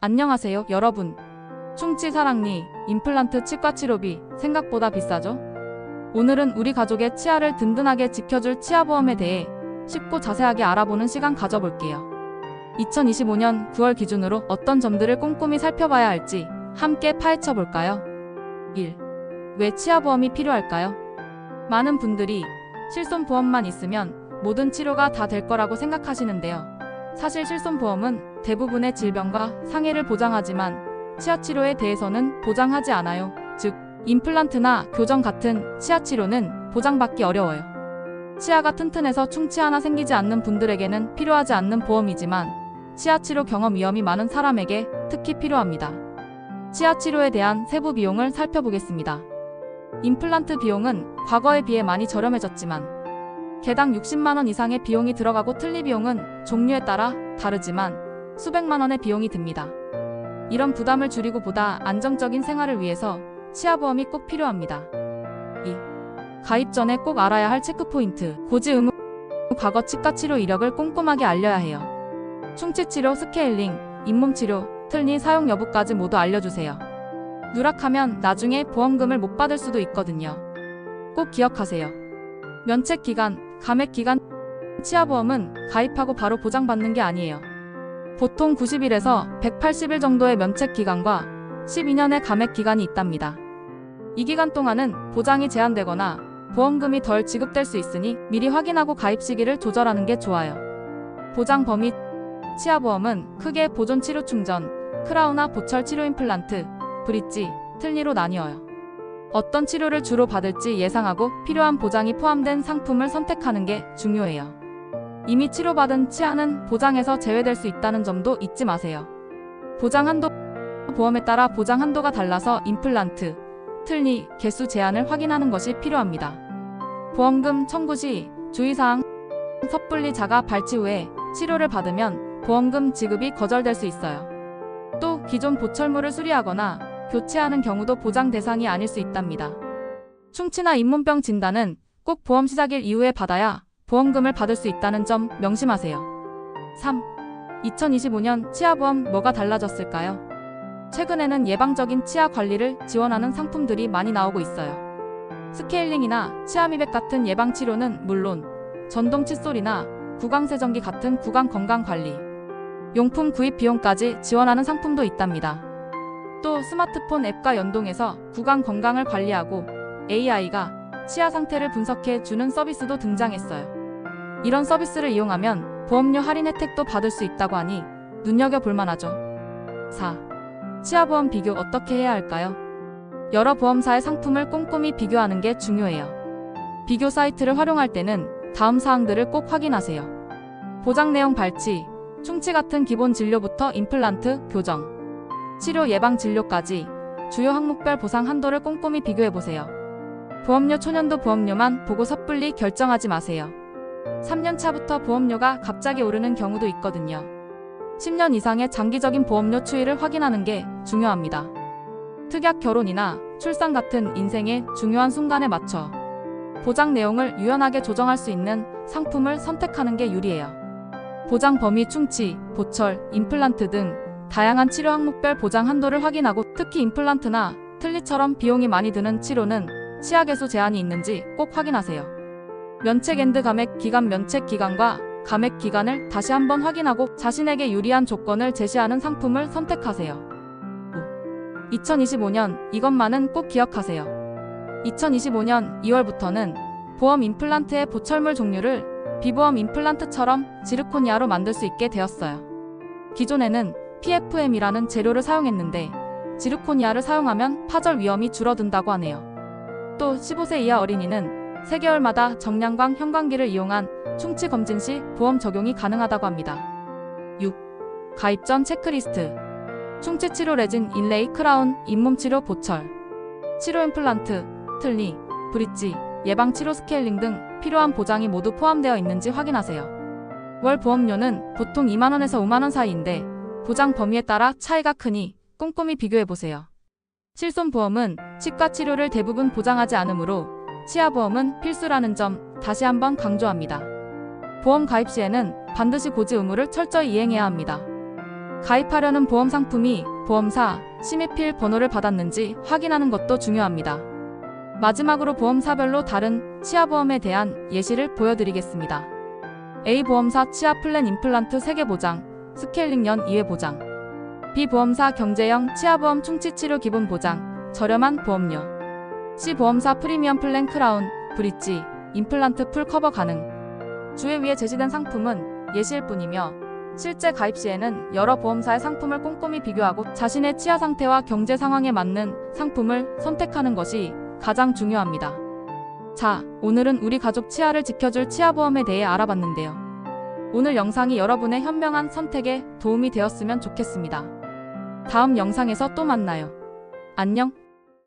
안녕하세요, 여러분. 충치 사랑니, 임플란트 치과 치료비 생각보다 비싸죠? 오늘은 우리 가족의 치아를 든든하게 지켜줄 치아보험에 대해 쉽고 자세하게 알아보는 시간 가져볼게요. 2025년 9월 기준으로 어떤 점들을 꼼꼼히 살펴봐야 할지 함께 파헤쳐 볼까요? 1. 왜 치아보험이 필요할까요? 많은 분들이 실손보험만 있으면 모든 치료가 다 될 거라고 생각하시는데요. 사실 실손보험은 대부분의 질병과 상해를 보장하지만 치아치료에 대해서는 보장하지 않아요. 즉, 임플란트나 교정 같은 치아치료는 보장받기 어려워요. 치아가 튼튼해서 충치 하나 생기지 않는 분들에게는 필요하지 않는 보험이지만 치아치료 경험 위험이 많은 사람에게 특히 필요합니다. 치아치료에 대한 세부 비용을 살펴보겠습니다. 임플란트 비용은 과거에 비해 많이 저렴해졌지만 개당 60만원 이상의 비용이 들어가고 틀니 비용은 종류에 따라 다르지만 수백만 원의 비용이 듭니다. 이런 부담을 줄이고 보다 안정적인 생활을 위해서 치아보험이 꼭 필요합니다. 2. 가입 전에 꼭 알아야 할 체크포인트. 고지 의무. 과거 치과 치료 이력을 꼼꼼하게 알려야 해요. 충치치료, 스케일링, 잇몸치료, 틀니 사용 여부까지 모두 알려주세요. 누락하면 나중에 보험금을 못 받을 수도 있거든요. 꼭 기억하세요. 면책기간, 감액기간. 치아보험은 가입하고 바로 보장받는 게 아니에요. 보통 90일에서 180일 정도의 면책기간과 12년의 감액기간이 있답니다. 이 기간 동안은 보장이 제한되거나 보험금이 덜 지급될 수 있으니 미리 확인하고 가입 시기를 조절하는 게 좋아요. 보장 범위. 치아보험은 크게 보존 치료 충전, 크라운화 보철 치료 임플란트, 브릿지, 틀니로 나뉘어요. 어떤 치료를 주로 받을지 예상하고 필요한 보장이 포함된 상품을 선택하는 게 중요해요. 이미 치료받은 치아는 보장에서 제외될 수 있다는 점도 잊지 마세요. 보장 한도. 보험에 따라 보장 한도가 달라서 임플란트, 틀니, 개수 제한을 확인하는 것이 필요합니다. 보험금 청구 시 주의사항. 섣불리 자가 발치 후에 치료를 받으면 보험금 지급이 거절될 수 있어요. 또 기존 보철물을 수리하거나 교체하는 경우도 보장 대상이 아닐 수 있답니다. 충치나 잇몸병 진단은 꼭 보험 시작일 이후에 받아야 보험금을 받을 수 있다는 점 명심하세요. 3. 2025년 치아보험 뭐가 달라졌을까요? 최근에는 예방적인 치아 관리를 지원하는 상품들이 많이 나오고 있어요. 스케일링이나 치아 미백 같은 예방치료는 물론 전동 칫솔이나 구강세정기 같은 구강 건강관리, 용품 구입 비용까지 지원하는 상품도 있답니다. 또 스마트폰 앱과 연동해서 구강 건강을 관리하고 AI가 치아 상태를 분석해 주는 서비스도 등장했어요. 이런 서비스를 이용하면 보험료 할인 혜택도 받을 수 있다고 하니 눈여겨볼 만하죠. 4. 치아보험 비교 어떻게 해야 할까요? 여러 보험사의 상품을 꼼꼼히 비교하는 게 중요해요. 비교 사이트를 활용할 때는 다음 사항들을 꼭 확인하세요. 보장 내용 발치, 충치 같은 기본 진료부터 임플란트, 교정, 치료 예방 진료까지 주요 항목별 보상 한도를 꼼꼼히 비교해보세요. 보험료 초년도 보험료만 보고 섣불리 결정하지 마세요. 3년 차부터 보험료가 갑자기 오르는 경우도 있거든요. 10년 이상의 장기적인 보험료 추이를 확인하는 게 중요합니다. 특약 결혼이나 출산 같은 인생의 중요한 순간에 맞춰 보장 내용을 유연하게 조정할 수 있는 상품을 선택하는 게 유리해요. 보장 범위, 충치, 보철, 임플란트 등 다양한 치료 항목별 보장 한도를 확인하고 특히 임플란트나 틀니처럼 비용이 많이 드는 치료는 치아 개수 제한이 있는지 꼭 확인하세요. 면책 앤드 감액 기간. 면책 기간과 감액 기간을 다시 한번 확인하고 자신에게 유리한 조건을 제시하는 상품을 선택하세요. 2025년 이것만은 꼭 기억하세요. 2025년 2월부터는 보험 임플란트의 보철물 종류를 비보험 임플란트처럼 지르코니아로 만들 수 있게 되었어요. 기존에는 PFM이라는 재료를 사용했는데 지르코니아를 사용하면 파절 위험이 줄어든다고 하네요. 또 15세 이하 어린이는 3개월마다 정량광 형광기를 이용한 충치 검진 시 보험 적용이 가능하다고 합니다. 6. 가입 전 체크리스트. 충치 치료 레진, 인레이, 크라운, 잇몸치료, 보철, 치료 임플란트, 틀니, 브릿지, 예방치료, 스케일링 등 필요한 보장이 모두 포함되어 있는지 확인하세요. 월 보험료는 보통 2만원에서 5만원 사이인데 보장 범위에 따라 차이가 크니 꼼꼼히 비교해보세요. 실손보험은 치과 치료를 대부분 보장하지 않으므로 치아보험은 필수라는 점 다시 한번 강조합니다. 보험 가입 시에는 반드시 고지 의무를 철저히 이행해야 합니다. 가입하려는 보험 상품이 보험사 심의필 번호를 받았는지 확인하는 것도 중요합니다. 마지막으로 보험사별로 다른 치아보험에 대한 예시를 보여드리겠습니다. A 보험사 치아 플랜 임플란트 3개 보장, 스케일링 연 2회 보장. B 보험사 경제형 치아보험 충치치료 기본 보장, 저렴한 보험료. C 보험사 프리미엄 플랜 크라운, 브릿지, 임플란트 풀 커버 가능. 주에 위에 제시된 상품은 예시일 뿐이며 실제 가입 시에는 여러 보험사의 상품을 꼼꼼히 비교하고 자신의 치아 상태와 경제 상황에 맞는 상품을 선택하는 것이 가장 중요합니다. 자, 오늘은 우리 가족 치아를 지켜줄 치아보험에 대해 알아봤는데요. 오늘 영상이 여러분의 현명한 선택에 도움이 되었으면 좋겠습니다. 다음 영상에서 또 만나요. 안녕.